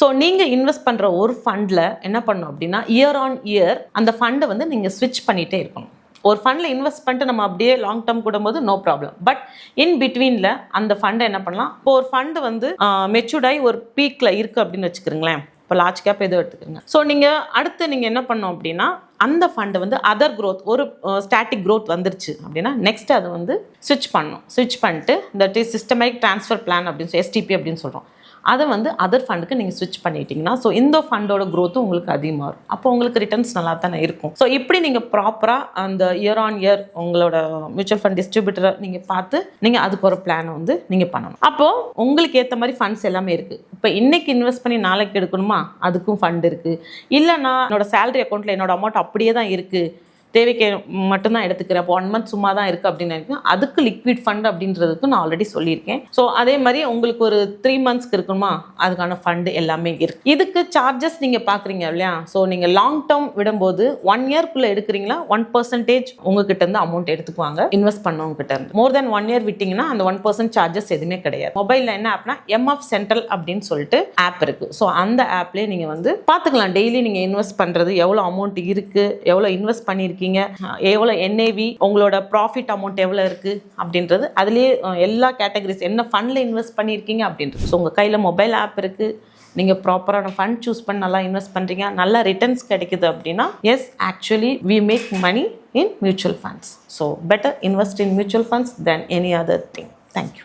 So நீங்கள் invest பண்ணுற ஒரு ஃபண்டில் என்ன பண்ணணும் அப்படின்னா இயர் ஆன் இயர் அந்த ஃபண்டை வந்து நீங்கள் ஸ்விட்ச் பண்ணிகிட்டே இருக்கணும். ஒரு ஃபண்டில் இன்வெஸ்ட் பண்ணிட்டு நம்ம அப்படியே லாங் டேர்ம் கூடும்போது நோ ப்ராப்ளம். பட் இன் பிட்வீனில் அந்த ஃபண்டை என்ன பண்ணலாம், இப்போ ஒரு ஃபண்டு வந்து மெச்சூர்டாகி ஒரு பீக்கில் இருக்குது அப்படின்னு வச்சுக்கிறீங்களேன். இப்போ லார்ஜ் கேப் எதுவும் எடுத்துக்கிறீங்க. ஸோ நீங்கள் அடுத்து நீங்கள் என்ன பண்ணணும் அப்படின்னா அந்த ஃபண்டு வந்து அதர் க்ரோத் ஒரு ஸ்டாட்டிக் க்ரோத் வந்துருச்சு அப்படின்னா நெக்ஸ்ட் அது வந்து ஸ்விட்ச் பண்ணணும். ஸ்விட்ச் பண்ணிட்டு that is systematic transfer plan அப்படின்னு எஸ்டிபி அப்படின்னு சொல்கிறோம். அதை வந்து அதர் ஃபண்டுக்கு நீங்கள் ஸ்விட்ச் பண்ணிட்டீங்கன்னா ஸோ இந்த ஃபண்டோட க்ரோத்தும் உங்களுக்கு அதிகமாக இருக்கும். அப்போ உங்களுக்கு ரிட்டர்ன்ஸ் நல்லா தானே இருக்கும். ஸோ இப்படி நீங்கள் ப்ராப்பராக அந்த இயர் ஆன் இயர் உங்களோட மியூச்சுவல் ஃபண்ட் டிஸ்ட்ரிபியூட்டரை நீங்கள் பார்த்து நீங்கள் அதுக்கு ஒரு பிளானை வந்து நீங்கள் பண்ணணும். அப்போது உங்களுக்கு ஏற்ற மாதிரி ஃபண்ட்ஸ் எல்லாமே இருக்குது. இப்போ இன்றைக்கி இன்வெஸ்ட் பண்ணி நாளைக்கு எடுக்கணுமா, அதுக்கும் ஃபண்ட் இருக்குது. இல்லைனா என்னோட சேலரி அக்கௌண்ட்டில் என்னோட அமௌண்ட் அப்படியே தான் இருக்குது, தேவைக்கு மட்டும்தான் எடுத்துக்கிறேன், இப்போ 1 month சும்மா தான் இருக்குது அப்படின்னு நினைக்கிறேன், அதுக்கு லிக்விட் ஃபண்ட் அப்படின்றதுக்கு நான் ஆல்ரெடி சொல்லியிருக்கேன். ஸோ அதே மாதிரி உங்களுக்கு ஒரு 3 monthsக்கு இருக்குமா அதுக்கான ஃபண்டு எல்லாமே இருக்குது. இதுக்கு சார்ஜஸ் நீங்கள் பார்க்குறீங்க இல்லையா. ஸோ நீங்கள் லாங் டேர்ம் விடும்போது 1 yearக்குள்ளே எடுக்கிறீங்களா 1% உங்ககிட்ட இருந்து அமௌண்ட் எடுத்துக்குவாங்க இன்வெஸ்ட் பண்ணவங்க கிட்ட இருந்து. மோர் தென் 1 year விட்டிங்கன்னா அந்த 1% சார்ஜஸ் எதுவுமே கிடையாது. மொபைலில் என்ன ஆப்னா எம்எஃப் சென்ட்ரல் அப்படின்னு சொல்லிட்டு ஆப் இருக்குது. ஸோ அந்த ஆப்லேயே நீங்கள் வந்து பார்த்துக்கலாம் டெய்லி நீங்கள் இன்வெஸ்ட் பண்ணுறது எவ்வளோ அமௌண்ட் இருக்குது, எவ்வளோ இன்வெஸ்ட் பண்ணியிருக்கீங்க, எவ்வளோ என்ஏவி, உங்களோட ப்ராஃபிட் அமௌண்ட் எவ்வளோ இருக்குது அப்படின்றது அதுலேயே எல்லா கேட்டகரிஸ் என்ன ஃபண்டில் இன்வெஸ்ட் பண்ணியிருக்கீங்க அப்படின்றது. ஸோ உங்கள் கையில் மொபைல் ஆப் இருக்குது, நீங்கள் ப்ராப்பரான ஃபண்ட் சூஸ் பண்ணி நல்லா இன்வெஸ்ட் பண்ணுறீங்க, நல்லா ரிட்டர்ன்ஸ் கிடைக்குது அப்படின்னா yes actually we make money in mutual funds. So better invest in mutual funds than any other thing. Thank you.